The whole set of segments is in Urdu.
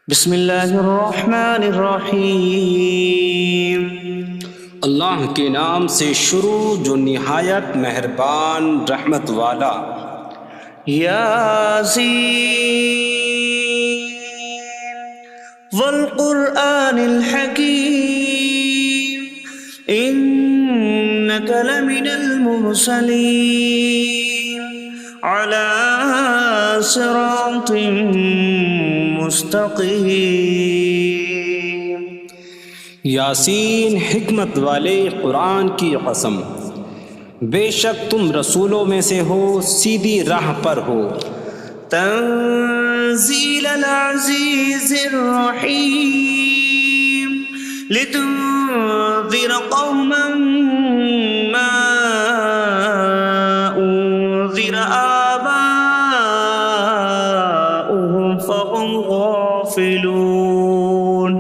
بسم اللہ الرحمن الرحیم۔ اللہ کے نام سے شروع جو نہایت مہربان رحمت والا۔ یاسین والقرآن الحکیم انک لمن المرسلین علی صراط مستقیم۔ یاسین حکمت والے قرآن کی قسم، بے شک تم رسولوں میں سے ہو، سیدھی راہ پر ہو۔ تنزیل العزیز الرحیم لتنذر قوما ما انذر آباؤهم فهم غافلون۔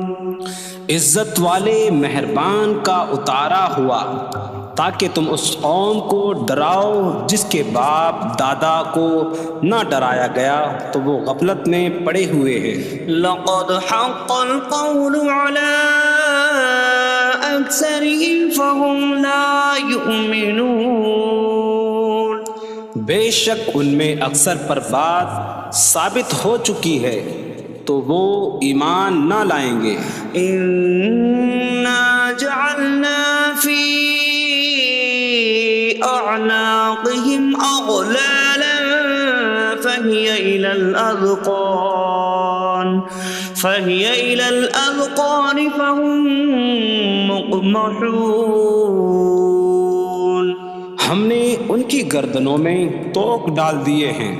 عزت والے مہربان کا اتارا ہوا تاکہ تم اس قوم کو ڈراؤ جس کے باپ دادا کو نہ ڈرایا گیا تو وہ غفلت میں پڑے ہوئے ہیں۔ لقد حق القول على أكثرهم فهم لا يؤمنون۔ بے شک ان میں اکثر پر بات ثابت ہو چکی ہے تو وہ ایمان نہ لائیں گے۔ إنا جعلنا في أعناقهم أغلالا فهي إلى الأذقان فهم مقمحون۔ ہم نے ان کی گردنوں میں توق ڈال دیے ہیں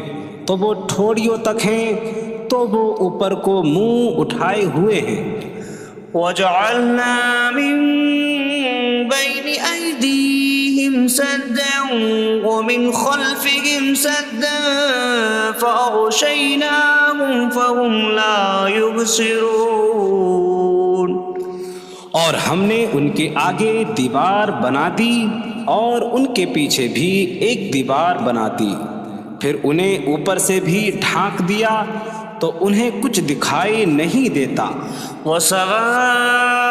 تو وہ ٹھوڑیوں تک ہیں، تو وہ اوپر کو منہ اٹھائے ہوئے ہیں۔ وجعلنا من بين أيديهم سدا ومن خلفهم سدا فأغشيناهم فهم لا يبصرون۔ اور ہم نے ان کے آگے دیوار بنا دی اور ان کے پیچھے بھی ایک دیوار بنا دی، پھر انہیں اوپر سے بھی ڈھانک دیا تو انہیں کچھ دکھائی نہیں دیتا۔ وسواء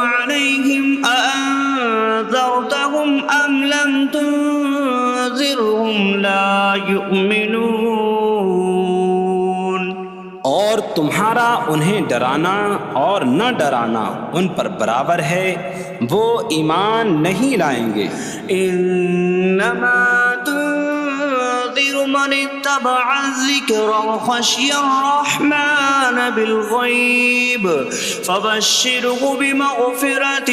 عليهم أأنذرتهم أم لم تنذرهم لا يؤمنون۔ اور تمہارا انہیں ڈرانا اور نہ ڈرانا ان پر برابر ہے، وہ ایمان نہیں لائیں گے۔ انما تنذر من اتبع الذکر وخشی الرحمن بالغیب فبشره بمغفرة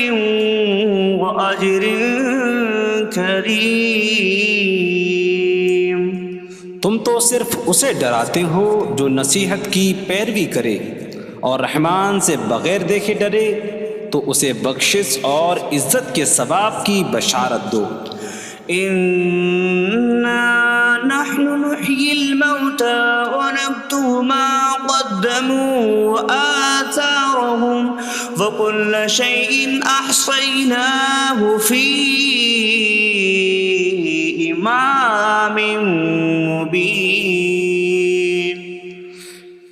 واجر کریم۔ تم تو صرف اسے ڈراتے ہو جو نصیحت کی پیروی کرے اور رحمان سے بغیر دیکھے ڈرے، تو اسے بخشش اور عزت کے ثواب کی بشارت دو۔ انا نحن نحيي الموتى ونكتب ما قدموا وآثارهم وكل شيء أحصيناه في إمام مبين۔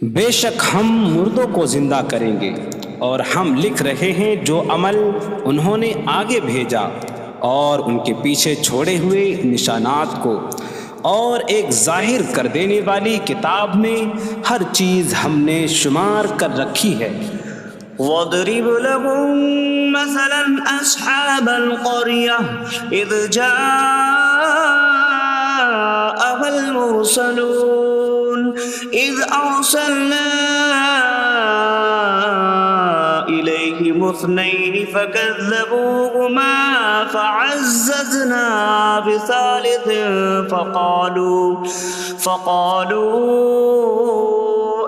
بے شک ہم مردوں کو زندہ کریں گے اور ہم لکھ رہے ہیں جو عمل انہوں نے آگے بھیجا اور ان کے پیچھے چھوڑے ہوئے نشانات کو، اور ایک ظاہر کر دینے والی کتاب میں ہر چیز ہم نے شمار کر رکھی ہے۔ وَاضْرِبْ لَهُم مَّثَلًا أَصْحَابَ الْقَرْيَةِ إِذْ جَاءَهَا الْمُرْسَلُونَ إِذْ أَرْسَلْنَا إِلَيْهِمُ اثْنَيْنِ فَكَذَّبُوهُمَا فَعَزَّزْنَا بِثَالِثٍ فَقَالُوا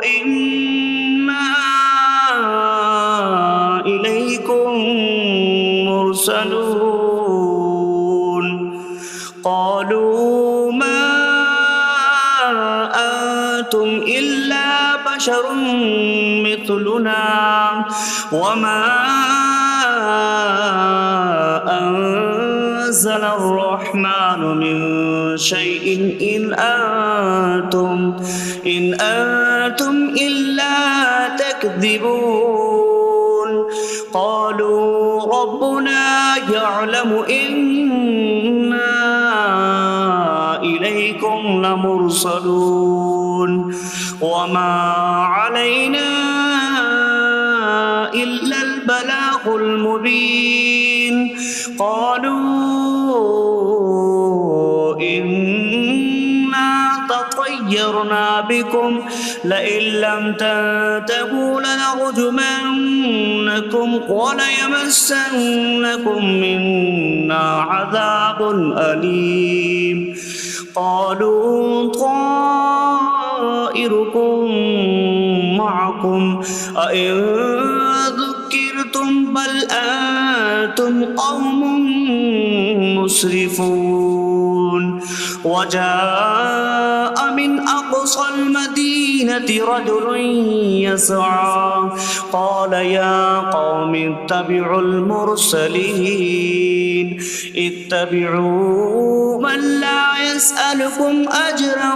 إِنَّا إِلَيْكُمْ مُرْسَلُونَ۔ قَالُوا مَا أَنتُمْ إِلَّا بَشَرٌ مِثْلُنَا وَمَا أَنتُمْ نزل الرحمن من شيء إن أنتم إلا تكذبون قالوا ربنا يعلم إنا إليكم لمرسلون وما علينا إلا البلاغ المبين قالوا إنا تطيرنا بكم لئن لم تنتهوا لنرجمنكم وليمسنكم منا عذاب أليم قالوا طائركم معكم أئن ذكرتم بل أنتم قوم مسرفون وجاء من أقصى المدينة رجل يسعى قال يا قوم اتبعوا المرسلين اتبعوا من لا يسألكم أجرا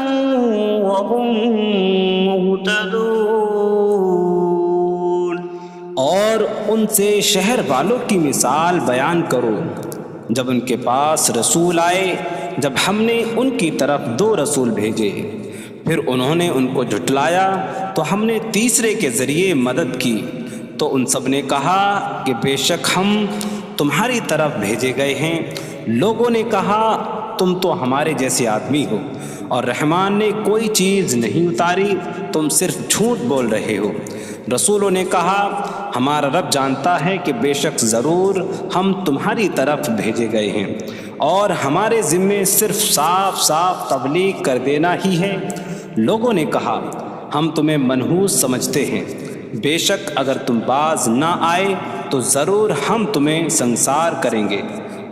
وهم مهتدون اور ان سے شہر والوں کی مثال بیان کرو جب ان کے پاس رسول آئے جب ہم نے ان کی طرف 2 رسول بھیجے پھر انہوں نے ان کو جھٹلایا تو ہم نے تیسرے کے ذریعے مدد کی تو ان سب نے کہا کہ بے شک ہم تمہاری طرف بھیجے گئے ہیں لوگوں نے کہا تم تو ہمارے جیسے آدمی ہو اور رحمان نے کوئی چیز نہیں اتاری تم صرف جھوٹ بول رہے ہو رسولوں نے کہا ہمارا رب جانتا ہے کہ بے شک ضرور ہم تمہاری طرف بھیجے گئے ہیں اور ہمارے ذمے صرف صاف صاف تبلیغ کر دینا ہی ہے لوگوں نے کہا ہم تمہیں منحوس سمجھتے ہیں بے شک اگر تم باز نہ آئے تو ضرور ہم تمہیں سنسار کریں گے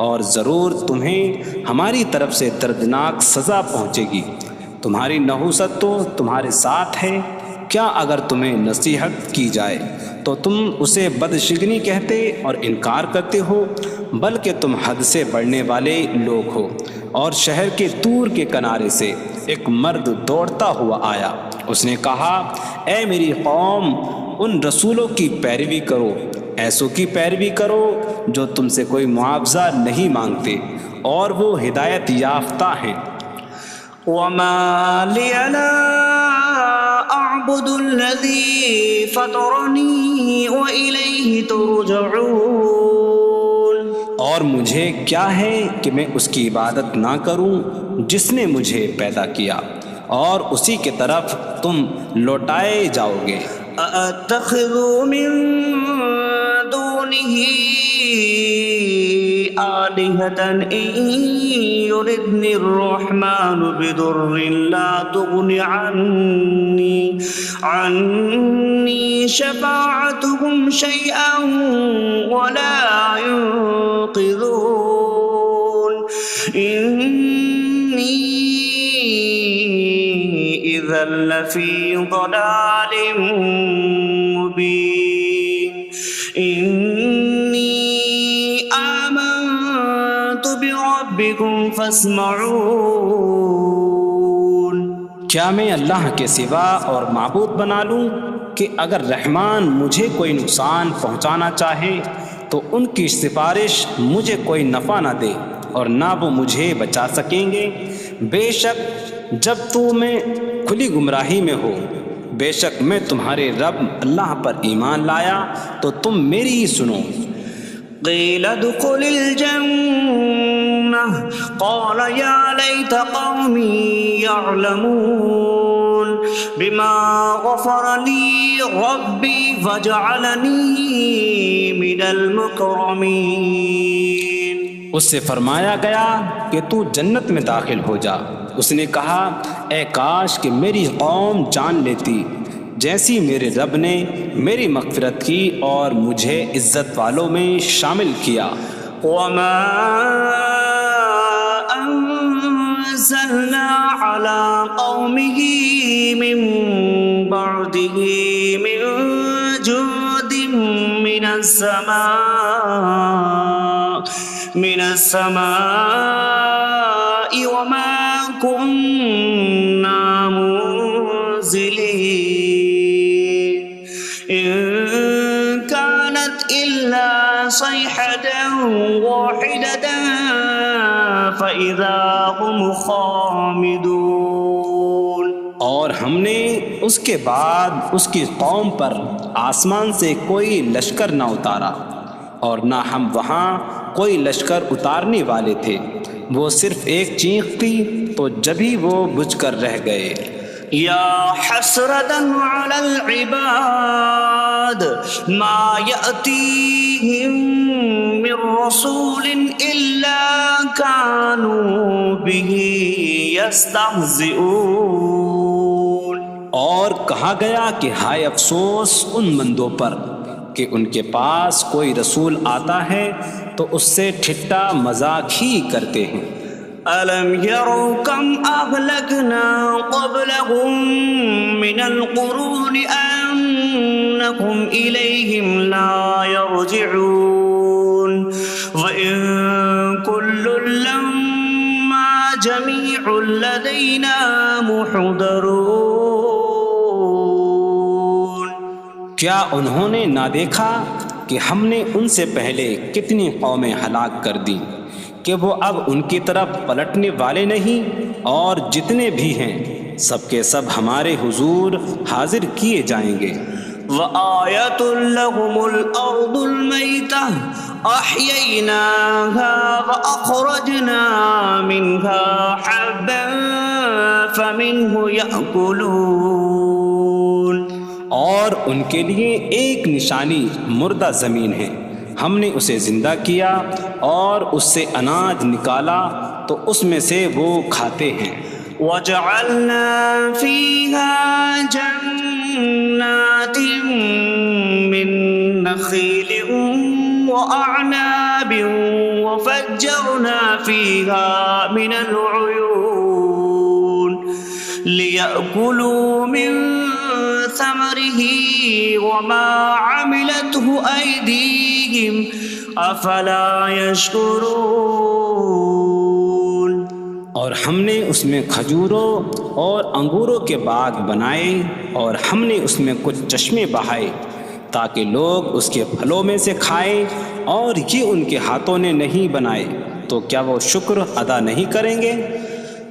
اور ضرور تمہیں ہماری طرف سے دردناک سزا پہنچے گی تمہاری نحوست تو تمہارے ساتھ ہے کیا اگر تمہیں نصیحت کی جائے تو تم اسے بدشگنی کہتے اور انکار کرتے ہو بلکہ تم حد سے بڑھنے والے لوگ ہو اور شہر کے دور کے کنارے سے ایک مرد دوڑتا ہوا آیا اس نے کہا اے میری قوم ان رسولوں کی پیروی کرو ایسوں کی پیروی کرو جو تم سے کوئی معاوضہ نہیں مانگتے اور وہ ہدایت یافتہ ہیں وما لي لا أعبد الذي فطرني وإليه ترجعون اور مجھے کیا ہے کہ میں اس کی عبادت نہ کروں جس نے مجھے پیدا کیا اور اسی کی طرف تم لوٹائے جاؤ گے أأتخذ من دونه آلهة إن يردني الرحمن بضر لا تغن عني شفاعتهم شيئا ولا ينقذون إني إذا لفي ضلال مبين إني آمنت بربكم فاسمعون کیا میں اللہ کے سوا اور معبود بنا لوں کہ اگر رحمان مجھے کوئی نقصان پہنچانا چاہے تو ان کی سفارش مجھے کوئی نفع نہ دے اور نہ وہ مجھے بچا سکیں گے بے شک جب میں کھلی گمراہی میں ہو بے شک میں تمہارے رب اللہ پر ایمان لایا تو تم میری ہی سنو قيل ادخل الجنة قال يا ليت قومي يعلمون بما غفر لي ربي فجعلني من المكرمين اس سے فرمایا گیا کہ تو جنت میں داخل ہو جا اس نے کہا اے کاش کہ میری قوم جان لیتی جیسی میرے رب نے میری مغفرت کی اور مجھے عزت والوں میں شامل کیا وما أنزلنا على قومه من بعده من جود من السماء من السماء وما كنا منزلين إن كانت إلا صيحة واحدة فإذا هم خامدون۔ اور ہم نے اس کے بعد اس کی قوم پر آسمان سے کوئی لشکر نہ اتارا، اور نہ ہم وہاں کوئی لشکر اتارنے والے تھے، وہ صرف ایک چیخ تھی تو جبھی وہ بجھ کر رہ گئے۔ یا حسرة على العباد ما يأتيهم من رسول إلا كانوا به يستهزئون۔ اور کہا گیا کہ ہائے افسوس ان بندوں پر کہ ان کے پاس کوئی رسول آتا ہے تو اس سے ٹھٹا مذاق ہی کرتے ہیں۔ أَلَمْ يَرَوْا كَمْ أَهْلَكْنَا قَبْلَهُمْ مِنَ الْقُرُونِ أَنَّكُمْ إِلَيْهِمْ لَا يَرْجِعُونَ وَإِن كُلٌّ لَّمَّا جَمِيعٌ لَّدَيْنَا مُحْضَرُونَ۔ کیا انہوں نے نہ دیکھا کہ ہم نے ان سے پہلے کتنی قومیں ہلاک کر دیں کہ وہ اب ان کی طرف پلٹنے والے نہیں، اور جتنے بھی ہیں سب کے سب ہمارے حضور حاضر کیے جائیں گے۔ وَآيَةٌ لَّهُمُ الْأَرْضُ الْمَيْتَةُ أَحْيَيْنَاهَا وَأَخْرَجْنَا مِنْهَا حَبًّا فَمِنْهُ يَأْكُلُونَ۔ اور ان کے لیے ایک نشانی مردہ زمین ہے، ہم نے اسے زندہ کیا اور اس سے اناج نکالا تو اس میں سے وہ کھاتے ہیں۔ وَجَعَلْنَا فِيهَا جَنَّاتٍ مِّن نَّخِيلٍ وَأَعْنَابٍ وَفَجَّرْنَا فِيهَا مِنَ الْعُيُونِ لِيَأْكُلُوا مِن ثَمَرِهِ وَمَا عَمِلَتْهُ أَيْدِيهِمْ أَفَلَا يَشْكُرُونَ۔ اور ہم نے اس میں کھجوروں اور انگوروں کے باغ بنائے، اور ہم نے اس میں کچھ چشمے بہائے تاکہ لوگ اس کے پھلوں میں سے کھائیں، اور یہ ان کے ہاتھوں نے نہیں بنائے، تو کیا وہ شکر ادا نہیں کریں گے؟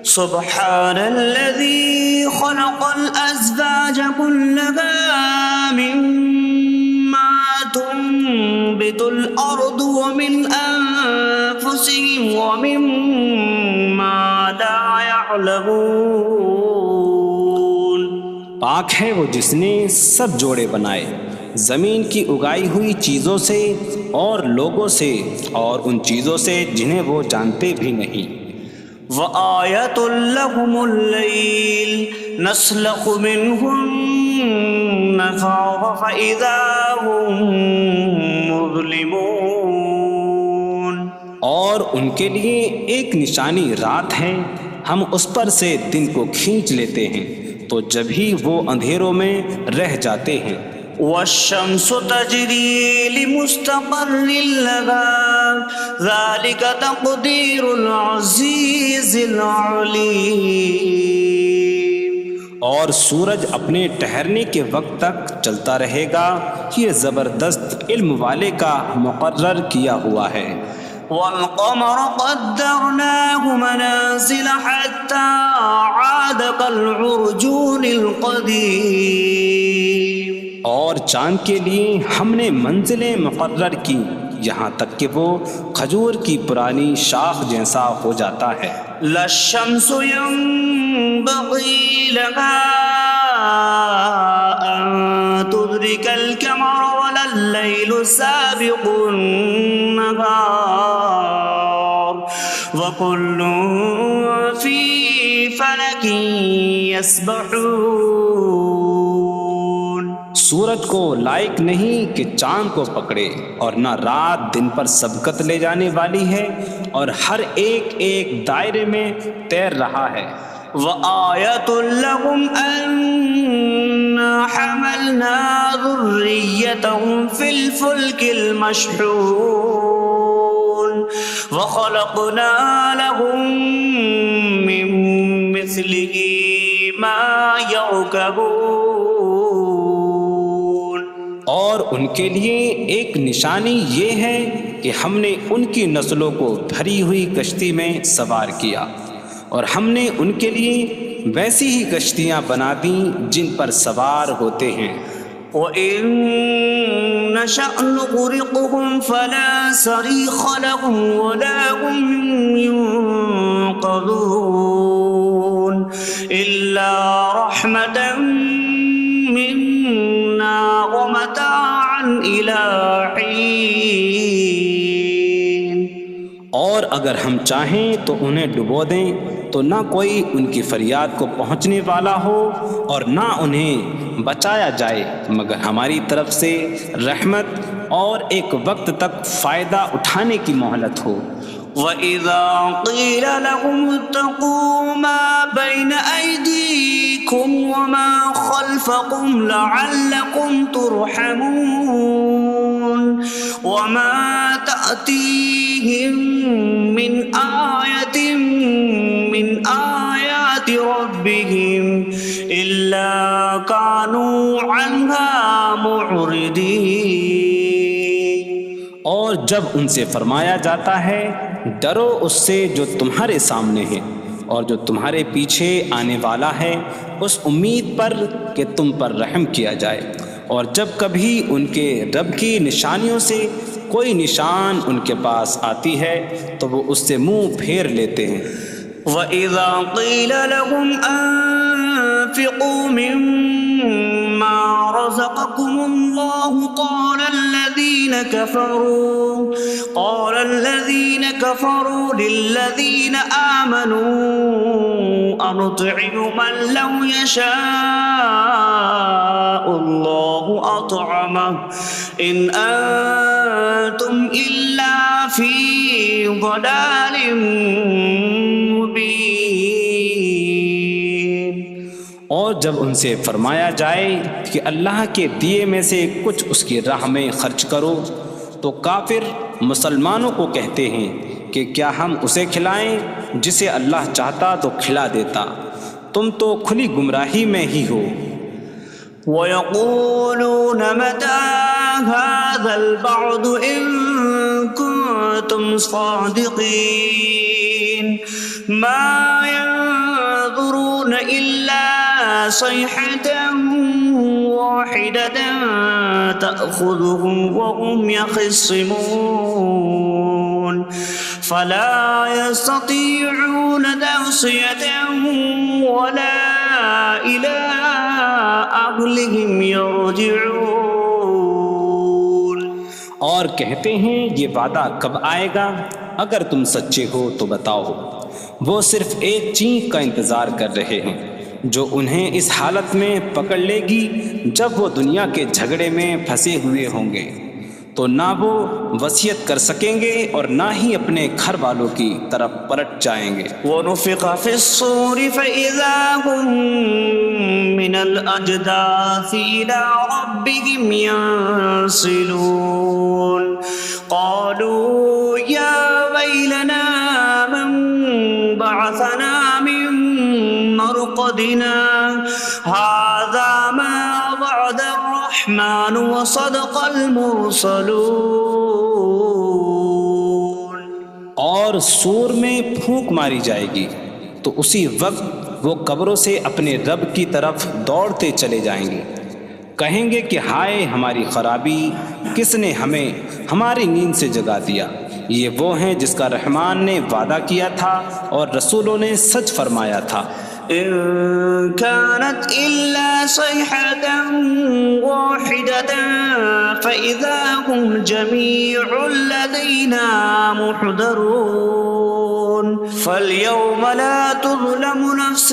سبحان الذي خلق الأزواج كلها مما تنبت الأرض ومن أنفسهم ومما لا يعلمون۔ پاک ہے وہ جس نے سب جوڑے بنائے زمین کی اگائی ہوئی چیزوں سے اور لوگوں سے اور ان چیزوں سے جنہیں وہ جانتے بھی نہیں۔ وَآيَةٌ لَّهُمُ اللَّيْلُ نَسْلَخُ مِنْهُ النَّهَارَ فَإِذَا هُم مُظْلِمُونَ۔ اور ان کے لیے ایک نشانی رات ہے، ہم اس پر سے دن کو کھینچ لیتے ہیں تو جبھی وہ اندھیروں میں رہ جاتے ہیں۔ وَالشَّمْسُ تَجْرِي لِمُسْتَقَرٍّ لَّهَا ذَلِكَ تَقْدِيرُ الْعَزِيزِ الْعَلِيمِ۔ اور سورج اپنے ٹھہرنے کے وقت تک چلتا رہے گا، یہ زبردست علم والے کا مقرر کیا ہوا ہے۔ وَالْقَمَرَ قَدَّرْنَاهُ مَنَازِلَ حَتَّى عَادَ كَالْعُرْجُونِ الْقَدِيمِ۔ اور چاند کے لیے ہم نے منزلیں مقرر کی یہاں تک کہ وہ کھجور کی پرانی شاخ جیسا ہو جاتا ہے۔ لا الشمس ينبغي لها أن تدرك القمر ولا الليل سابق النهار وكل في فلك يسبحون۔ سورج کو لائق نہیں کہ چاند کو پکڑے، اور نہ رات دن پر سبقت لے جانے والی ہے، اور ہر ایک ایک دائرے میں تیر رہا ہے۔ وَآيَةٌ لَّهُمْ أَنَّا حَمَلْنَا ذُرِّيَّتَهُمْ فِي الْفُلْكِ الْمَشْحُونِ۔ وخلقنا لهم من مثله ما يركبون. اور ان کے لیے ایک نشانی یہ ہے کہ ہم نے ان کی نسلوں کو بھری ہوئی کشتی میں سوار کیا، اور ہم نے ان کے لیے ویسی ہی کشتیاں بنا دیں جن پر سوار ہوتے ہیں. وَإِن نَّشَأْ نُغْرِقْهُمْ فَلَا صَرِيخَ لَهُمْ وَلَا هُمْ يُنقَذُونَ إِلَّا رَحْمَةً مِّنَّا وَمَتَاعًا إِلَىٰ حِينٍ. اور اگر ہم چاہیں تو انہیں ڈبو دیں تو نہ کوئی ان کی فریاد کو پہنچنے والا ہو اور نہ انہیں بچایا جائے مگر ہماری طرف سے رحمت اور ایک وقت تک فائدہ اٹھانے کی مہلت ہو. وَإِذَا قِيلَ لَهُمُ اتَّقُوا مَا بَيْنَ أَيْدِيكُمْ وَمَا خَلْفَكُمْ لَعَلَّكُمْ تُرْحَمُونَ وَمَا تَأْتِيهِم مِّنْ آيَةٍ مِّنْ آيَاتِ رَبِّهِمْ إِلَّا كَانُوا عَنْهَا مُعْرِضِينَ. اور جب ان سے فرمایا جاتا ہے ڈرو اس سے جو تمہارے سامنے ہے اور جو تمہارے پیچھے آنے والا ہے، اس امید پر کہ تم پر رحم کیا جائے، اور جب کبھی ان کے رب کی نشانیوں سے کوئی نشان ان کے پاس آتی ہے تو وہ اس سے منہ پھیر لیتے ہیں. وَإِذَا قِيلَ لَهُمْ أَنفِقُوا مِمَّا رَزَقَكُمُ اللَّهُ قَالَ الَّذِينَ كَفَرُوا لِلَّذِينَ آمَنُوا أَنُطْعِمُ مَن لَّوْ يَشَاءُ اللَّهُ أَطْعَمَهُ إِنْ أَنتُمْ إِلَّا فِي ضَلَالٍ مبین. اور جب ان سے فرمایا جائے کہ اللہ کے دیے میں سے کچھ اس کی راہ میں خرچ کرو تو کافر مسلمانوں کو کہتے ہیں کہ کیا ہم اسے کھلائیں جسے اللہ چاہتا تو کھلا دیتا، تم تو کھلی گمراہی میں ہی ہو. وَيَقُولُونَ مَتَىٰ هَٰذَا الْوَعْدُ إِن كُنتُمْ صَادِقِينَ مَا يَنظُرُونَ إِلَّا صَيْحَةً وَاحِدَةً تَأْخُذُهُمْ وَهُمْ يَخِصِّمُونَ فَلَا يَسْتَطِيعُونَ تَوْصِيَةً وَلَا إِلَىٰ أَهْلِهِمْ يَرْجِعُونَ. اور کہتے ہیں یہ وعدہ کب آئے گا؟ اگر تم سچے ہو تو بتاؤ. وہ صرف ایک چینک کا انتظار کر رہے ہیں جو انہیں اس حالت میں پکڑ لے گی جب وہ دنیا کے جھگڑے میں پھنسے ہوئے ہوں گے، تو نہ وہ وصیت کر سکیں گے اور نہ ہی اپنے گھر والوں کی طرف پلٹ جائیں گے. وَنُفِخَ فِي الصُّورِ فَإِذَا هُم مِّنَ الْأَجْدَاثِ إِلَىٰ رَبِّهِمْ يَنسِلُونَ قَالُوا يَا وَيْلَنَا مَن بَعَثَنَا مِن مَّرْقَدِنَا هَٰذَا مَا وَعَدَ الرَّحْمَٰنُ وَصَدَقَ الْمُرْسَلُونَ. اور سور میں پھونک ماری جائے گی تو اسی وقت وہ قبروں سے اپنے رب کی طرف دوڑتے چلے جائیں گے، کہیں گے کہ ہائے ہماری خرابی، کس نے ہمیں ہماری نیند سے جگا دیا. یہ وہ ہیں جس کا رحمان نے وعدہ کیا تھا اور رسولوں نے سچ فرمایا تھا. إن كانت إلا صيحة واحدة فإذا هم جميع لدينا محضرون. فاليوم لا تظلم نفس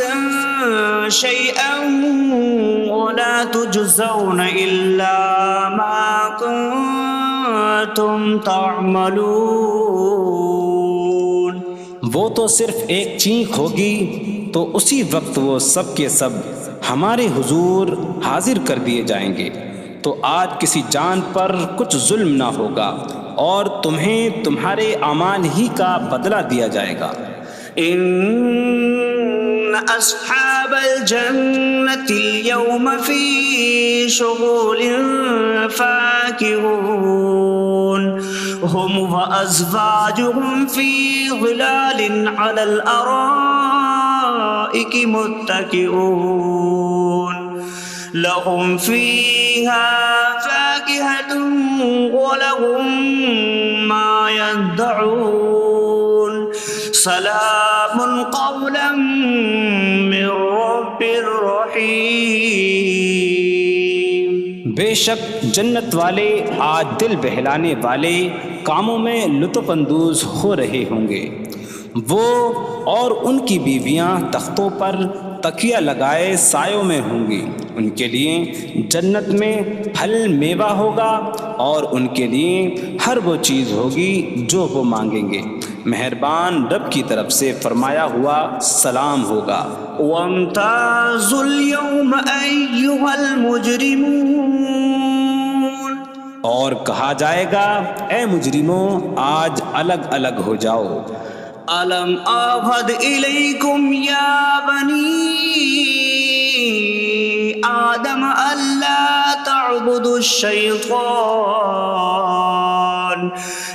شيئا ولا تجزون إلا ما كنتم تعملون. وہ تو صرف ایک چینک ہوگی تو اسی وقت وہ سب کے سب ہمارے حضور حاضر کر دیے جائیں گے، تو آج کسی جان پر کچھ ظلم نہ ہوگا اور تمہیں تمہارے اعمال ہی کا بدلہ دیا جائے گا۔ إن أصحاب الجنة اليوم في شغل فاكهون هم وأزواجهم في ظلال على الأرائك متكئون لهم فيها فاكهة ولهم ما يدعون سلام قولا من رب رحیم۔ بے شک جنت والے آج دل بہلانے والے کاموں میں لطف اندوز ہو رہے ہوں گے۔ وہ اور ان کی بیویاں تختوں پر تکیہ لگائے سایوں میں ہوں گی۔ ان کے لیے جنت میں پھل میوہ ہوگا اور ان کے لیے ہر وہ چیز ہوگی جو وہ مانگیں گے۔ مہربان رب کی طرف سے فرمایا ہوا سلام ہوگا۔ وامتازوا اليوم أيها المجرمون، اور کہا جائے گا اے مجرموں آج الگ الگ ہو جاؤ۔ ألم أعهد إليكم يا بني آدم ألا تعبدوا الشيطان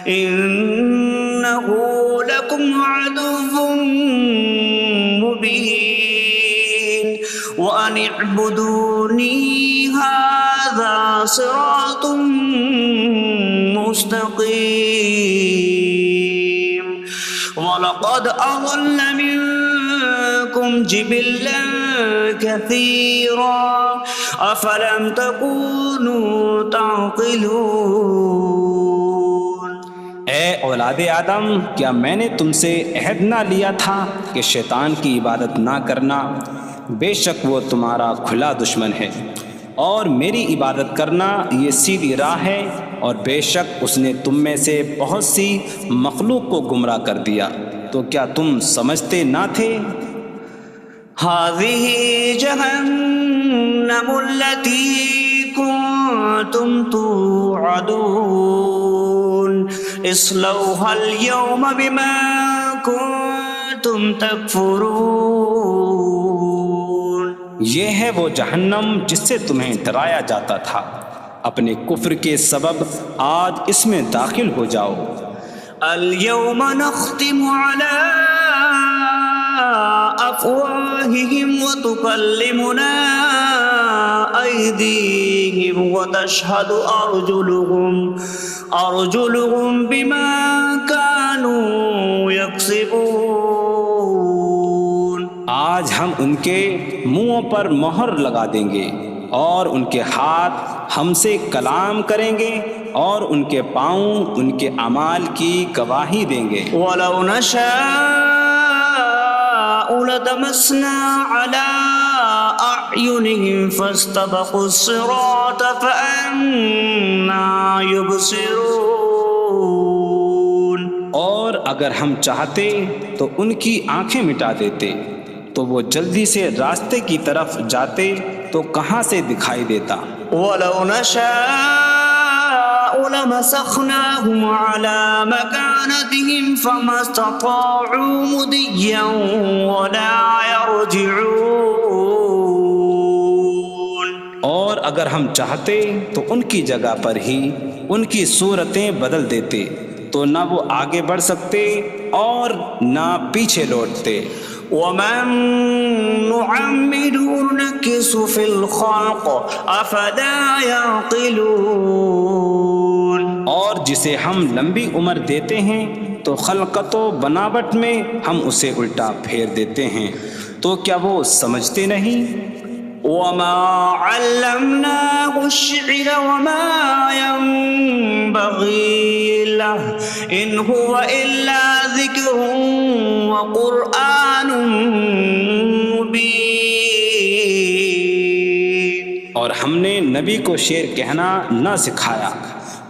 إنه لكم عدو مبين وأن اعبدوني هذا صراط مستقيم وَلَقَدْ أَضَلَّ مِنكُمْ جِبِلًّا كَثِيرًا أَفَلَمْ تَكُونُوا تَعْقِلُونَ۔ اے اولاد آدم، کیا میں نے تم سے عہد نہ لیا تھا کہ شیطان کی عبادت نہ کرنا؟ بے شک وہ تمہارا کھلا دشمن ہے، اور میری عبادت کرنا یہ سیدھی راہ ہے، اور بے شک اس نے تم میں سے بہت سی مخلوق کو گمراہ کر دیا، تو کیا تم سمجھتے نہ تھے؟ هذه جهنم التي كنتم توعدون اصلوها اليوم بما كنتم تكفرون۔ یہ ہے وہ جہنم جس سے تمہیں ڈرایا جاتا تھا، اپنے کفر کے سبب آج اس میں داخل ہو جاؤ۔ اليوم نختم على أفواههم وتكلمنا أيديهم وتشهد أرجلهم بما كانوا يكسبون۔ آج ہم ان کے منہوں پر مہر لگا دیں گے، اور ان کے ہاتھ ہم سے کلام کریں گے، اور ان کے پاؤں ان کے اعمال کی گواہی دیں گے۔ وَلَوْ نَشَاءُ لَطَمَسْنَا عَلَىٰ أَعْيُنِهِمْ فَاسْتَبَقُوا الصِّرَاطَ فَأَنَّىٰ يُبْصِرُونَ۔ اور اگر ہم چاہتے تو ان کی آنکھیں مٹا دیتے، تو وہ جلدی سے راستے کی طرف جاتے تو کہاں سے دکھائی دیتا۔ وَلَوْ نَشَاءُ لَمَسَخْنَاهُمْ عَلَىٰ مَكَانَتِهِمْ فَمَا اسْتَطَاعُوا مُضِيًّا وَلَا يَرْجِعُونَ۔ اور اگر ہم چاہتے تو ان کی جگہ پر ہی ان کی صورتیں بدل دیتے، تو نہ وہ آگے بڑھ سکتے اور نہ پیچھے لوٹتے۔ وَمَن نُّعَمِّرْهُ نُنَكِّسْهُ فِي الْخَلْقِ أَفَلَا يَعْقِلُونَ۔ اور جسے ہم لمبی عمر دیتے ہیں تو خلقت و بناوٹ میں ہم اسے الٹا پھیر دیتے ہیں، تو کیا وہ سمجھتے نہیں؟ وَمَا عَلَّمْنَاهُ الشِّعْرَ وَمَا يَنبَغِي لَهُ إِنْ هُوَ إِلَّا ذِكْرٌ وَقُرْآنٌ مُّبِينٌ۔ اور ہم نے نبی کو شعر کہنا نہ سکھایا،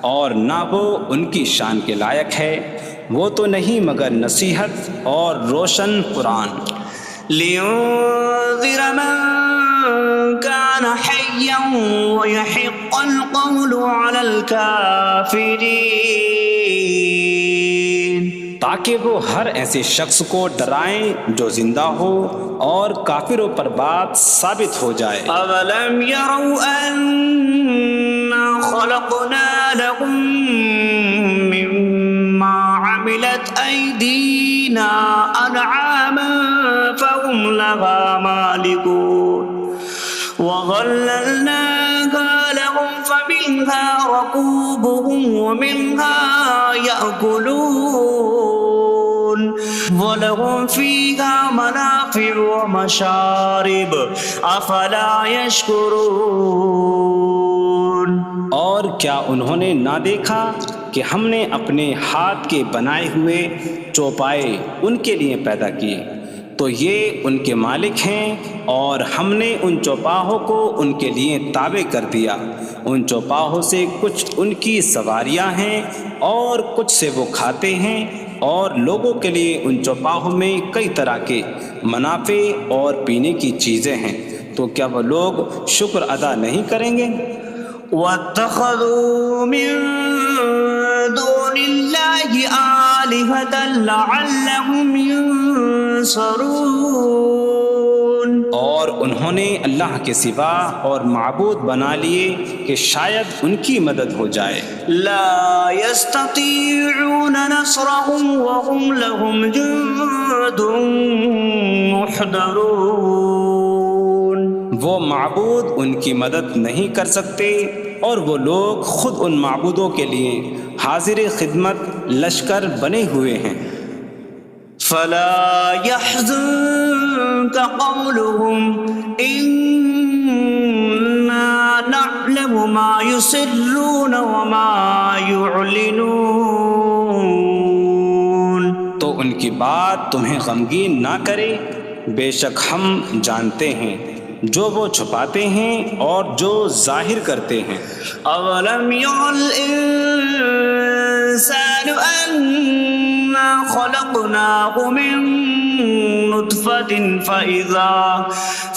اور نہ وہ ان کی شان کے لائق ہے، وہ تو نہیں مگر نصیحت اور روشن قرآن۔ لِيُنذِرَ مَن كَانَ حَيًّا حيا ويحق القول على الكافرين تاکہ وہ ہر ایسے شخص کو ڈرائیں جو زندہ ہو اور کافروں پر بات ثابت ہو جائے۔ أولم يروا أنا خلقنا لهم مما عملت أيدينا أنعاما فهم لها مالكون وظللناها لهم فمنها ركوبهم ومنها يأكلون وَلَهُمْ فِيهَا مَنَافِعُ وَمَشَارِبُ أَفَلَا يَشْكُرُونَ۔ اور کیا انہوں نے نہ دیکھا کہ ہم نے اپنے ہاتھ کے بنائے ہوئے چوپائے ان کے لیے پیدا کیے، تو یہ ان کے مالک ہیں، اور ہم نے ان چوپاہوں کو ان کے لیے تابع کر دیا۔ ان چوپاہوں سے کچھ ان کی سواریاں ہیں اور کچھ سے وہ کھاتے ہیں، اور لوگوں کے لیے ان چوپاہوں میں کئی طرح کے منافع اور پینے کی چیزیں ہیں، تو کیا وہ لوگ شکر ادا نہیں کریں گے؟ وَاتَّخَذُوا مِن دُونِ اللَّهِ آلِهَةً لَعَلَّهُمْ يُنصَرُونَ۔ اور انہوں نے اللہ کے سوا اور معبود بنا لیے کہ شاید ان کی مدد ہو جائے۔ لا يستطيعون نصرهم وهم لهم جند محضرون۔ وہ معبود ان کی مدد نہیں کر سکتے، اور وہ لوگ خود ان معبودوں کے لیے حاضر خدمت لشکر بنے ہوئے ہیں۔ فلا يحزنك قولهم إنا نعلم ما يسرون وما يعلنون۔ تو ان کی بات تمہیں غمگین نہ کرے، بے شک ہم جانتے ہیں جو وہ چھپاتے ہیں اور جو ظاہر کرتے ہیں۔ اولم ير الانسان انا خلقناه من نطفة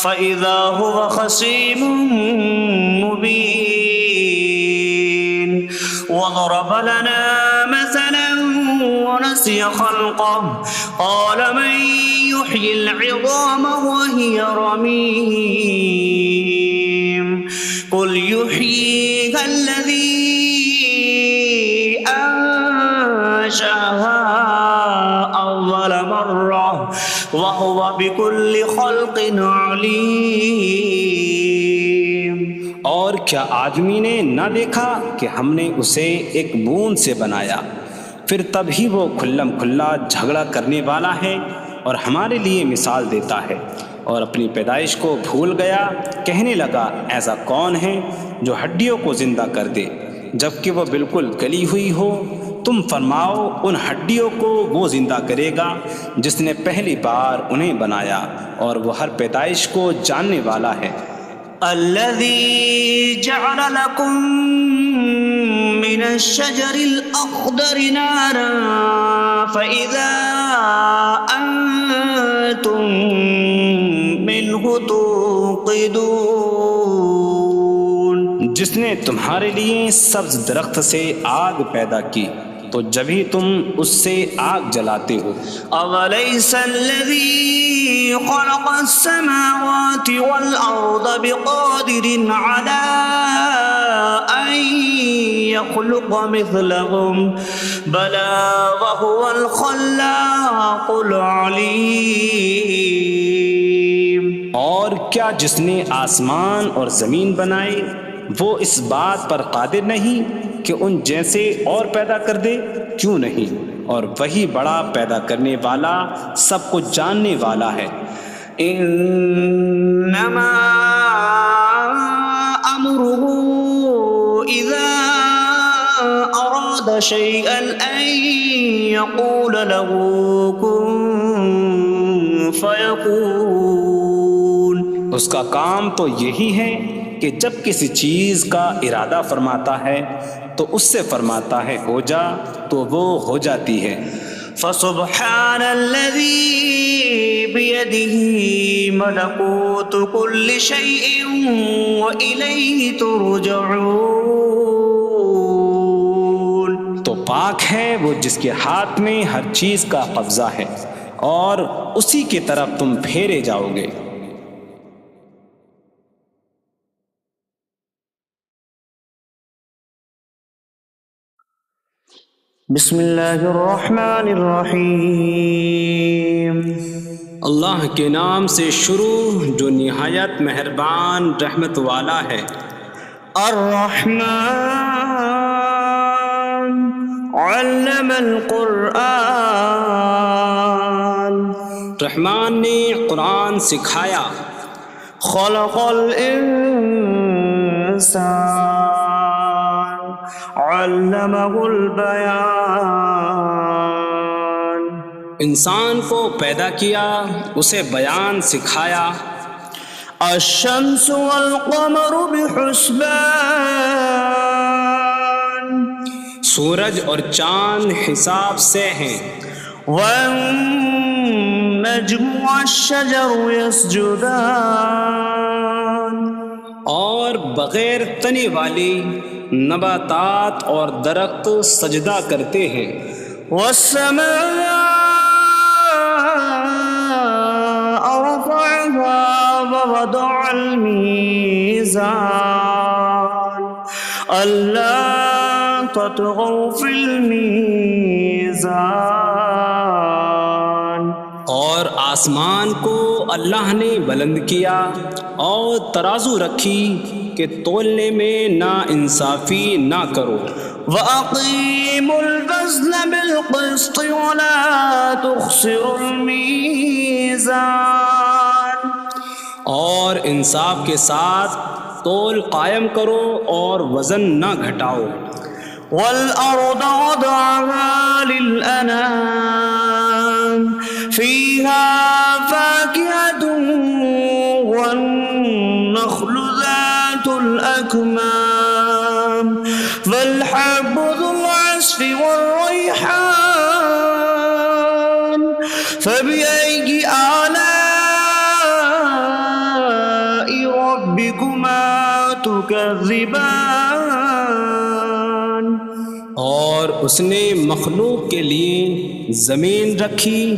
فإذا هو خصيم مبين وضرب لنا مثلا ونسي خلقه قال من يحيي العظام وهي رميم قل يحييها الذي أنشأها أول مرة وهو بكل خلق عليم۔ اور کیا آدمی نے نہ دیکھا کہ ہم نے اسے ایک بوند سے بنایا، پھر تب ہی وہ کھلم کھلا جھگڑا کرنے والا ہے اور ہمارے لیے مثال دیتا ہے، اور اپنی پیدائش کو بھول گیا، کہنے لگا ایسا کون ہے جو ہڈیوں کو زندہ کر دے جبکہ وہ بالکل گلی ہوئی ہو؟ تم فرماؤ ان ہڈیوں کو وہ زندہ کرے گا جس نے پہلی بار انہیں بنایا، اور وہ ہر پیدائش کو جاننے والا ہے۔ الذي جعل لكم من الشجر الأخضر نارا فإذا أنتم منه توقدون۔ جس نے تمہارے لیے سبز درخت سے آگ پیدا کی تو جبھی تم اس سے آگ جلاتے ہو۔ أَوَلَيْسَ الَّذِي خَلَقَ السَّمَاوَاتِ وَالْأَرْضَ بِقَادِرٍ عَلَىٰ أَن يَخْلُقَ مِثْلَهُم بَلَىٰ وَهُوَ الْخَلَّاقُ الْعَلِيمُ۔ اور کیا جس نے آسمان اور زمین بنائے وہ اس بات پر قادر نہیں کہ ان جیسے اور پیدا کر دے؟ کیوں نہیں، اور وہی بڑا پیدا کرنے والا سب کچھ جاننے والا ہے۔ انما امره اذا اراد شيئا ان يقول له كن فيكون۔ اس کا کام تو یہی ہے کہ جب کسی چیز کا ارادہ فرماتا ہے تو اس سے فرماتا ہے ہو جا، تو وہ ہو جاتی ہے۔ فسبحان الذي بيده ملكوت كل شيء وإليه ترجعون. تو پاک ہے وہ جس کے ہاتھ میں ہر چیز کا قبضہ ہے اور اسی کی طرف تم پھیرے جاؤ گے. بسم اللہ الرحمن الرحیم. اللہ کے نام سے شروع جو نہایت مہربان رحمت والا ہے. الرحمن علم القرآن. رحمان نے قرآن سکھایا. خلق الانسان علمہ البیان. انسان کو پیدا کیا اسے بیان سکھایا. الشمس والقمر بحسبان. سورج اور چاند حساب سے ہیں. والنجم والشجر يسجدان. اور بغیر تنے والی نباتات اور درخت سجدہ کرتے ہیں. والسماء رفعها ووضع الميزان ألا تطغوا في الميزان. اور آسمان کو اللہ نے بلند کیا اور ترازو رکھی کہ تولنے میں نا انصافی نہ کرو. وَأَقِيمُوا الْوَزْنَ بِالْقِسْطِ وَلَا تُخْسِرُوا الْمِيزَانَ. اور انصاف کے ساتھ تول قائم کرو اور وزن نہ گھٹاؤ. وَالْأَرْضَ وَضَعَهَا لِلْأَنَامِ فِيهَا فَاكِهَةٌ وَالنَّخْلُ ذَاتُ الْأَكْمَامِ وَالْحَبُّ ذُو الْعَصْفِ وَالرَّيْحَانُ فَبِأَيِّ آلَاءِ رَبِّكُمَا تُكَذِّبَانِ. اور اس نے مخلوق کے لیے زمین رکھی،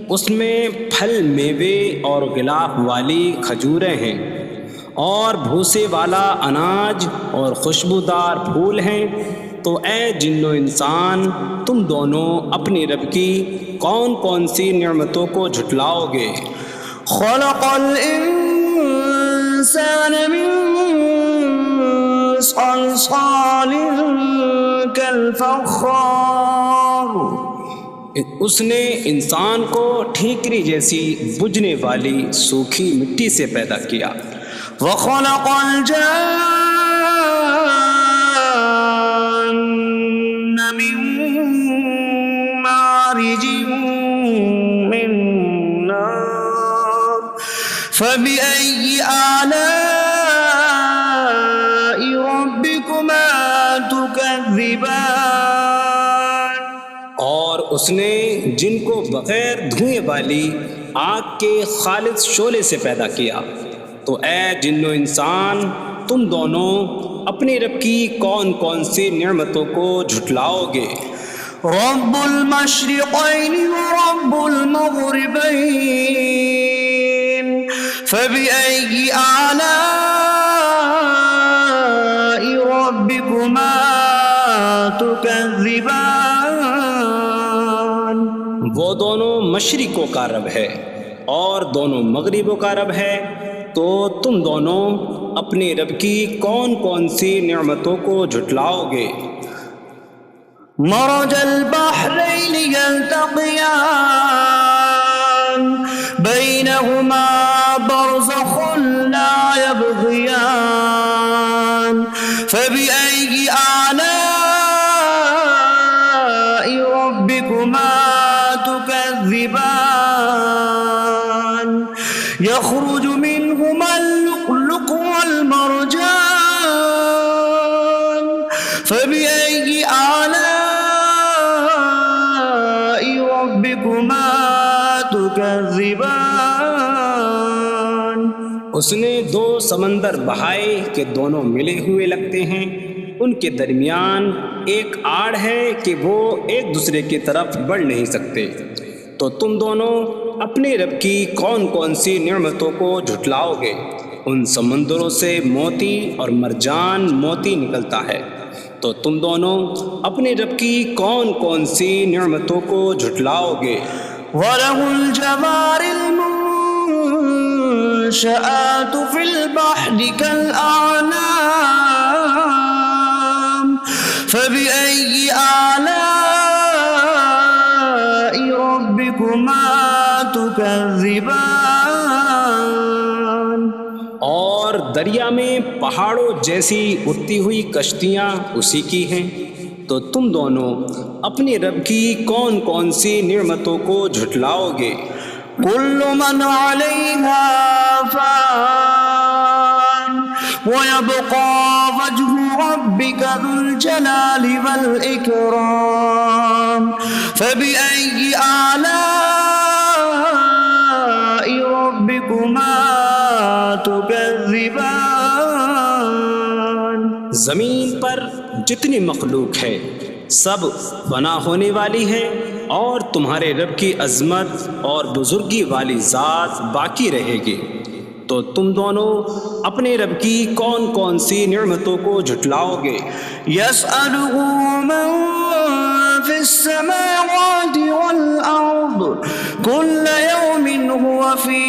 اس میں پھل میوے اور غلاف والی کھجوریں ہیں اور بھوسے والا اناج اور خوشبودار پھول ہیں. تو اے جن و انسان تم دونوں اپنی رب کی کون کون سی نعمتوں کو جھٹلاؤ گے. خلق الانسان من صلصال کالفخار. اس نے انسان کو ٹھیکری جیسی بجھنے والی سوکھی مٹی سے پیدا کیا. وخلق الجان من مارج من نار فبأي آلاء ربكما تكذبان. اور اس نے جن کو بغیر دھوئیں والی آگ کے خالص شعلے سے پیدا کیا. تو اے جن و انسان تم دونوں اپنی رب کی کون کون سی نعمتوں کو جھٹلاؤ گے. رب المشرقین ورب المغربین فبأي آلاء ربكما تكذبان. وہ دونوں مشرقوں کا رب ہے اور دونوں مغربوں کا رب ہے. تو تم دونوں اپنی رب کی کون کون سی نعمتوں کو جھٹلاؤ گے. مرج البحرین یلتقیان بینہما برزخ لا یبغیان فبأي آلاء ربكما تكذبان. يخرج منهما اللؤلؤ والمرجان فبأي آلاء اس نے دو سمندر بہائے کہ دونوں ملے ہوئے لگتے ہیں، ان کے درمیان ایک آڑ ہے کہ وہ ایک دوسرے کی طرف بڑھ نہیں سکتے، تو تم دونوں اپنے رب کی کون کون سی نعمتوں کو جھٹلاؤ گے؟ ان سمندروں سے موتی اور مرجان موتی نکلتا ہے، تو تم دونوں اپنے رب کی کون کون سی نعمتوں کو جھٹلاؤ گے؟ وَلَهُ الْجَوَارِ الْمُنشَآتُ فِي الْبَحْرِ كَالْأَعْلَامِ فَبِأَيِّ آلَاءِ رَبِّكُمَا تُكَذِّبَانِ؟ اور دریا میں پہاڑوں جیسی اڑتی ہوئی کشتیاں اسی کی ہیں، تو تم دونوں اپنے رب کی کون کون سی نعمتوں کو جھٹلاؤ گے؟ كُلُّ مَنْ عَلَيْهَا فَانٍ وَيَبْقَى وَجْهُ رَبِّكَ ذُو الْجَلَالِ وَالْإِكْرَامِ فَبِأَيِّ آلَاءِ رَبِّكُمَا تُكَذِّبَانِ؟ زمین پر جتنی مخلوق ہے سب فنا ہونے والی ہے، اور تمہارے رب کی عظمت اور بزرگی والی ذات باقی رہے گی، تو تم دونوں اپنے رب کی کون کون سی نعمتوں کو جھٹلاؤ گے؟ يَسْأَلُهُ مَن فِي السَّمَاوَاتِ وَالْأَرْضِ كُلَّ يَوْمٍ هُوَ فِي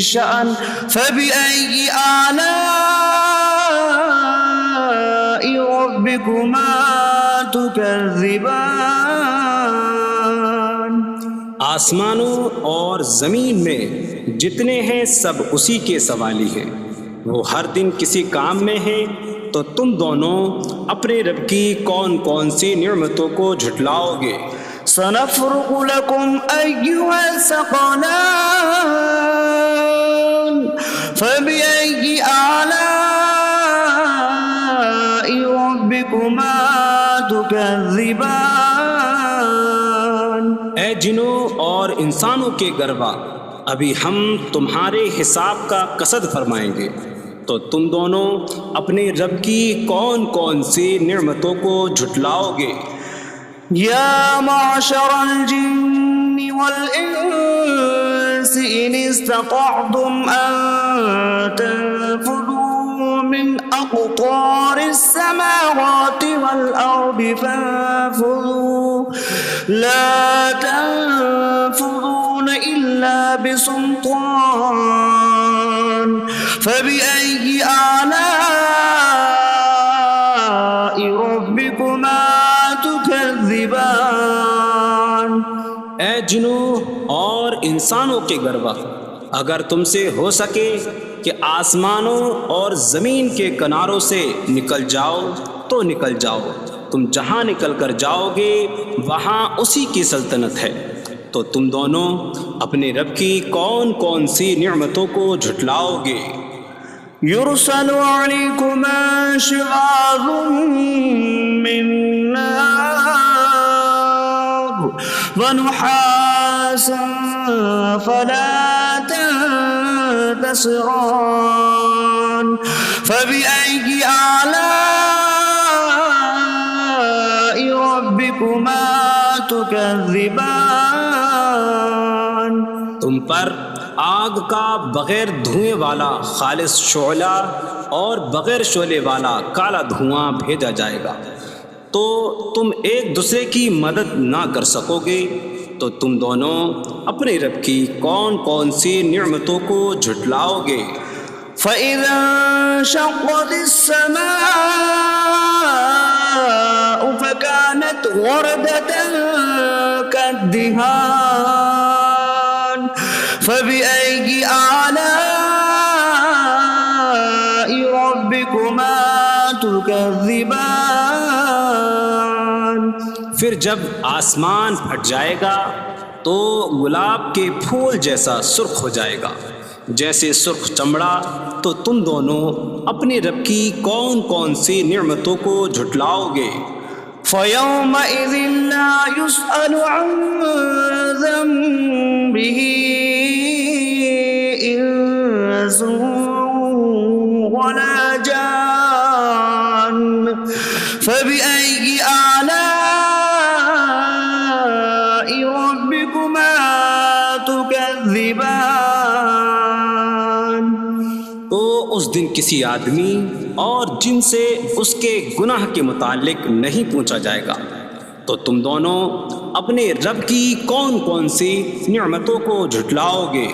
شَأْنٍ فَبِأَيِّ آلَاءِ رَبِّكُمَا تُكَذِّبَانِ؟ آسمانوں اور زمین میں جتنے ہیں سب اسی کے سوالی ہیں، وہ ہر دن کسی کام میں ہیں، تو تم دونوں اپنے رب کی کون کون سی نعمتوں کو جھٹلاؤ گے؟ سَنَفْرُغُ لَكُمْ أَيُّهَ الثَّقَلَانِ فَبِأَيِّ آلَاءِ رَبِّكُمَا تُكَذِّبَانِ؟ اے جنوں اور انسانوں کے گروہ، ابھی ہم تمہارے حساب کا قصد فرمائیں گے، تو تم دونوں اپنے رب کی کون کون سی نعمتوں کو جھٹلاؤ گے؟ يَا مَعْشَرَ الْجِنِّ وَالْإِنسِ إِنِ اسْتَطَعْتُمْ أَن تَنفُذُوا مِنْ أَقْطَارِ السَّمَاوَاتِ وَالْأَرْضِ فَانفُذُوا لَا تَنفُذُونَ إِلَّا بِسُلْطَانٍ فَبِأَيِّ آلَاءِ رَبِّكُمَا تُكَذِّبَانِ؟ اے جنوں اور انسانوں کے گروہ، اگر تم سے ہو سکے کہ آسمانوں اور زمین کے کناروں سے نکل جاؤ تو نکل جاؤ، تم جہاں نکل کر جاؤ گے وہاں اسی کی سلطنت ہے، تو تم دونوں اپنے رب کی کون کون سی نعمتوں کو جھٹلاؤ گے؟ يُرْسَلُ عَلَيْكُمَا شِوَاظٌ مِّن نَّارٍ وَنُحَاسٌ فَلَا تَنتَصِرَانِ فَبِأَيِّ آلَاءِ رَبِّكُمَا تُكَذِّبَانِ؟ تم پر آگ کا بغیر دھوئیں والا خالص شعلہ اور بغیر شعلے والا کالا دھواں بھیجا جائے گا، تو تم ایک دوسرے کی مدد نہ کر سکو گے، تو تم دونوں اپنے رب کی کون کون سی نعمتوں کو جھٹلاؤ گے؟ فَإِذَا انشَقَّتِ السَّمَاءُ فَكَانَتْ وَرْدَةً كَالدِّهَانِ فَبِأَيِّ آلَاءِ رَبِّكُمَا تُكَذِّبَانِ؟ پھر جب آسمان پھٹ جائے گا تو گلاب کے پھول جیسا سرخ ہو جائے گا، جیسے سرخ چمڑا، تو تم دونوں اپنے رب کی کون کون سی نعمتوں کو جھٹلاؤ گے؟ فَيَوْمَئِذٍ لَا يُسْأَلُ عَن ذَنبِهِ ولا جان فبأي آلاء ربكما تكذبان تو اس دن کسی آدمی اور جن سے اس کے گناہ کے متعلق نہیں پوچھا جائے گا، تو تم دونوں اپنے رب کی کون کون سی نعمتوں کو جھٹلاؤ گے؟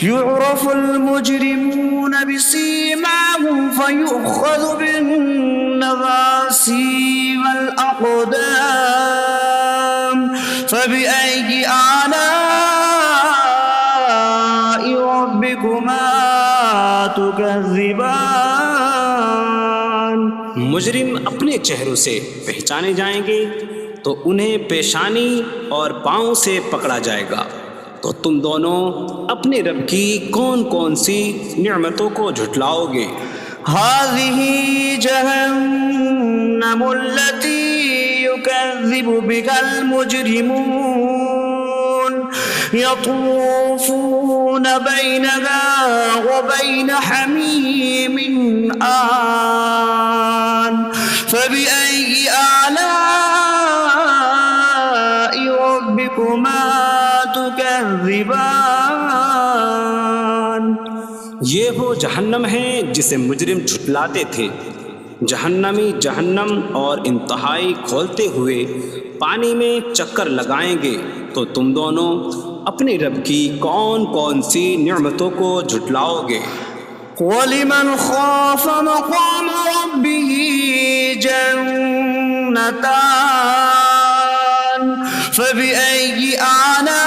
يعرف المجرمون بسيماهم فيؤخذ بالنواصي والأقدام فبأي آلاء ربكما تكذبان مجرم اپنے چہروں سے پہچانے جائیں گے تو انہیں پیشانی اور پاؤں سے پکڑا جائے گا، تو تم دونوں اپنے رب کی کون کون سی نعمتوں کو جھٹلاؤ گے؟ هذه جهنم التي يكذب بها المجرمون يطوفون بينها وبين حميم آن فبأي آلاء ربكما تكذبان یہ وہ جہنم ہے جسے مجرم جھٹلاتے تھے۔ جہنمی جہنم اور انتہائی کھولتے ہوئے پانی میں چکر لگائیں گے، تو تم دونوں اپنے رب کی کون کون سی نعمتوں کو جھٹلاؤ گے؟ وَلِمَنْ خَافَ مَقَامَ رَبِّهِ جَنَّتَانِ فَبِأَيِّ آلَاءِ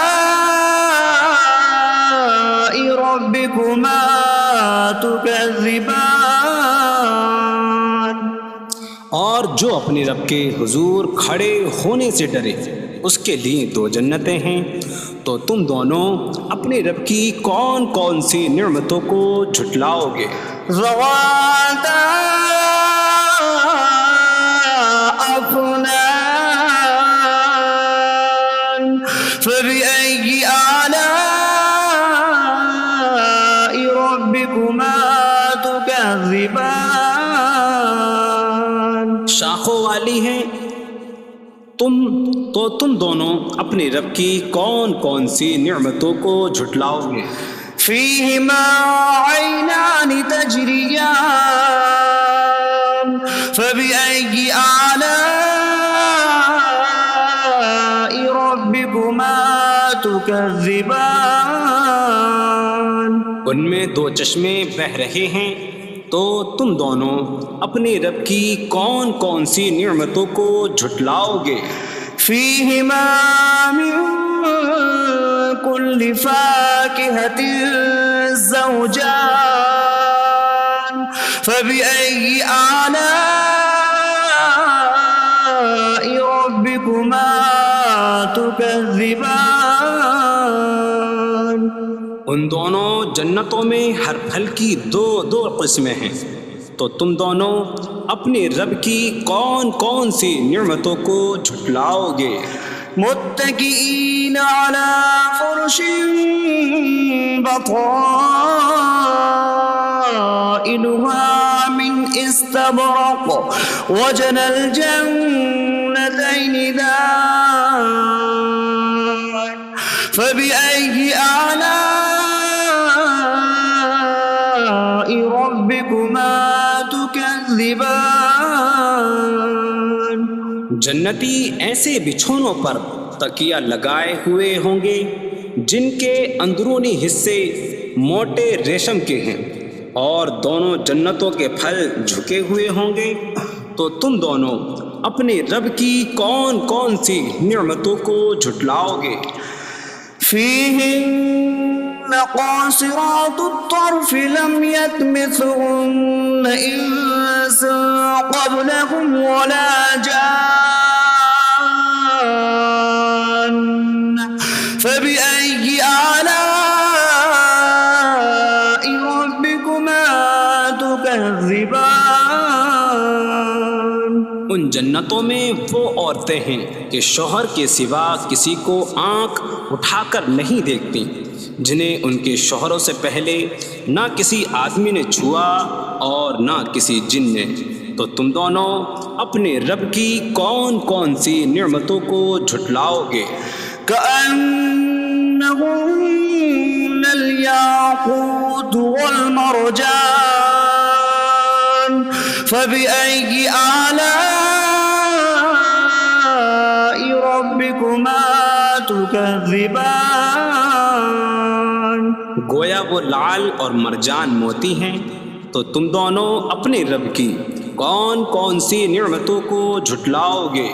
رَبِّكُمَا تُكَذِّبَانِ اور جو اپنے رب کے حضور کھڑے ہونے سے ڈرے، اس کے لیے 2 جنتیں ہیں، تو تم دونوں اپنے رب کی کون کون سی نعمتوں کو جھٹلاؤ گے؟ ذواتا أفنان فبأي آلاء ربكما تكذبان شاخوں والی ہیں، تم دونوں اپنے رب کی کون کون سی نعمتوں کو جھٹلاؤ گے؟ فيهما عينان تجريان فبأي آلاء ربكما تكذبان ان میں 2 چشمے بہہ رہے ہیں، تو تم دونوں اپنے رب کی کون کون سی نعمتوں کو جھٹلاؤ گے؟ فيهما من كل فاكهة زوجان فبأي آلاء ربكما تكذبان ان دونوں جنتوں میں ہر پھل کی 2 قسمیں ہیں، تو تم دونوں اپنے رب کی کون کون سی نعمتوں کو جھٹلاؤ گے؟ متكئين على فرش بطائنها من استبرق وجنى الجنتين دان فبأي آلاء ربكما تكذبان جنتی ایسے بچھونوں پر تکیہ لگائے ہوئے ہوں گے جن کے اندرونی حصے موٹے ریشم کے ہیں، اور دونوں جنتوں کے پھل جھکے ہوئے ہوں گے، تو تم دونوں اپنے رب کی کون کون سی نعمتوں کو جھٹلاؤ گے؟ فيهن قاصرات الطرف لم يطمثهن إنس قبلهم ولا جان فبأي آلاء ربكما تكذبان ان جنتوں میں وہ عورتیں ہیں کہ شوہر کے سوا کسی کو آنکھ اٹھا کر نہیں دیکھتی، جنہیں ان کے شوہروں سے پہلے نہ کسی آدمی نے چھوا اور نہ کسی جن نے۔ تو تم دونوں اپنے رب کی کون کون سی نعمتوں کو جھٹلاؤ گے؟ كأنهن الياقوت والمرجان فبأي آلاء ربكما تكذبان۔ گویا وہ لعل اور مرجان موتی ہیں۔ تو تم دونوں اپنے رب کی کون کون سی نعمتوں کو جھٹلاؤ گے؟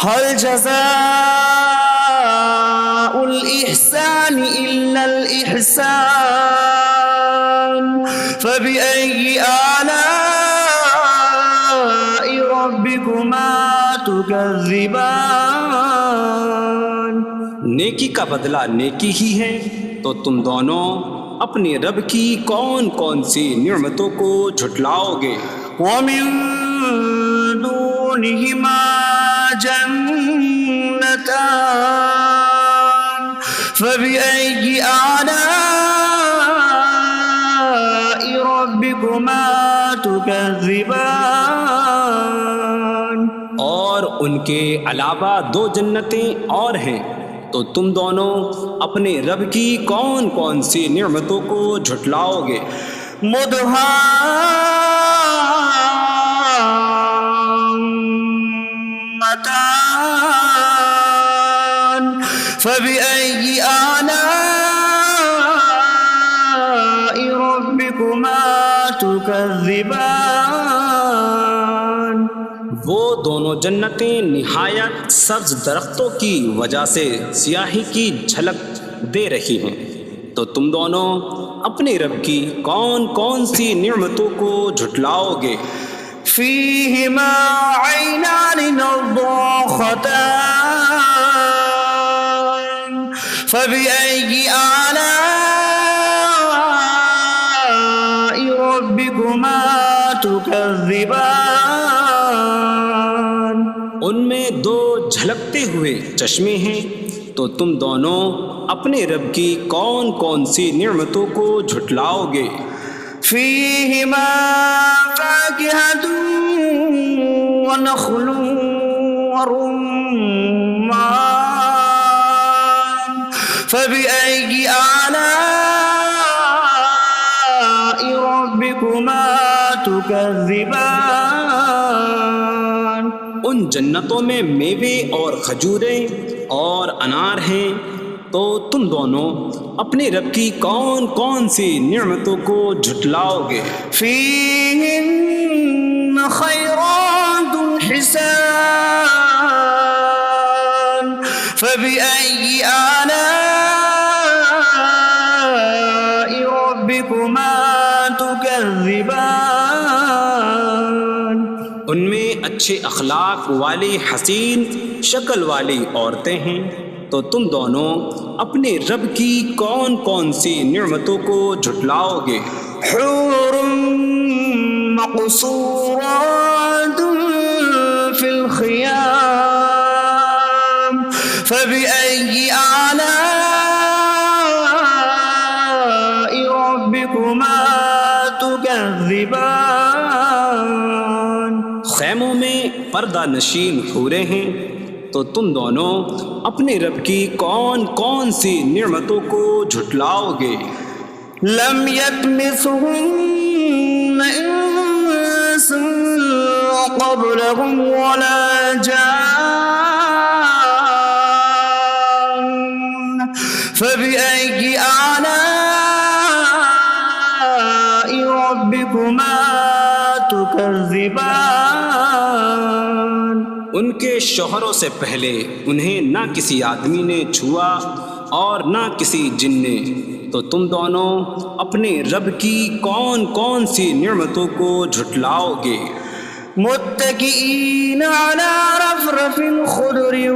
هل جزاء الإحسان إلا الإحسان فبأي آلاء ربكما تكذبان۔ نیکی کا بدلہ نیکی ہی ہے، تو تم دونوں اپنے رب کی کون کون سی نعمتوں کو جھٹلاؤ گے؟ ومن دونهما جنتان فبأي آلاء ربكما تكذبان۔ اور ان کے علاوہ دو جنتیں اور ہیں، تو تم دونوں اپنے رب کی کون کون سی نعمتوں کو جھٹلاؤ گے؟ مدهامتان فبأي آلاء ربكما تكذبان۔ وہ دونوں جنتیں نہایت سبز درختوں کی وجہ سے سیاہی کی جھلک دے رہی ہیں، تو تم دونوں اپنے رب کی کون کون سی نعمتوں کو جھٹلاؤ گے؟ فيهما عينان نضاختان فبأي آلاء ربكما تكذبان۔ ان میں دو جھلکتے ہوئے چشمے ہیں، تو تم دونوں اپنے رب کی کون کون سی نعمتوں کو جھٹلاؤ گے؟ فيهما فاكهة ونخل ورمان فبأي آلاء ربكما تكذبان۔ ان جنتوں میں میوے اور کھجوریں اور انار ہیں، تو تم دونوں اپنے رب کی کون کون سی نعمتوں کو جھٹلاؤ گے؟ فيهن خيرات حسان فبأي آلاء ربكما تكذبان۔ ان میں اچھے اخلاق والی حسین شکل والی عورتیں ہیں، تو تم دونوں اپنے رب کی کون کون سی نعمتوں کو جھٹلاؤ گے؟ حور مقصورات في الخيام فبأي آلاء ربكما تكذبان۔ خیموں میں پردہ نشین حوریں ہیں، تو تم دونوں اپنے رب کی کون کون سی نعمتوں کو جھٹلاؤ گے؟ لم يطمثهن انس قبلهم ولا جان فبأي آلاء ربكما تكذبان۔ ان کے شوہروں سے پہلے انہیں نہ کسی آدمی نے چھوا اور نہ کسی جن نے، تو تم دونوں اپنے رب کی کون کون سی نعمتوں کو جھٹلاؤ گے؟ متكئين على رفرف خضر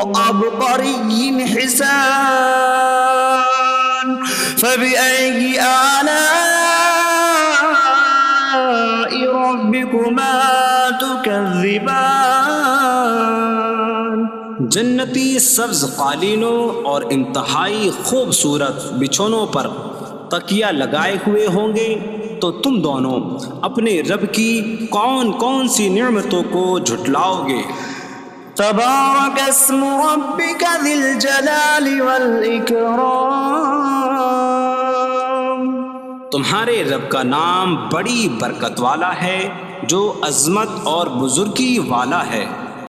وعبقري حسان فبأي آلاء ربكما ربكما تكذبان جنتی سبز قالینوں اور انتہائی خوبصورت بچھونوں پر تکیہ لگائے ہوئے ہوں گے، تو تم دونوں اپنے رب کی کون کون سی نعمتوں کو جھٹلاؤ گے؟ تبارك اسم ربك ذي الجلال والإكرام تمہارے رب کا نام بڑی برکت والا ہے، جو عظمت اور بزرگی والا ہے۔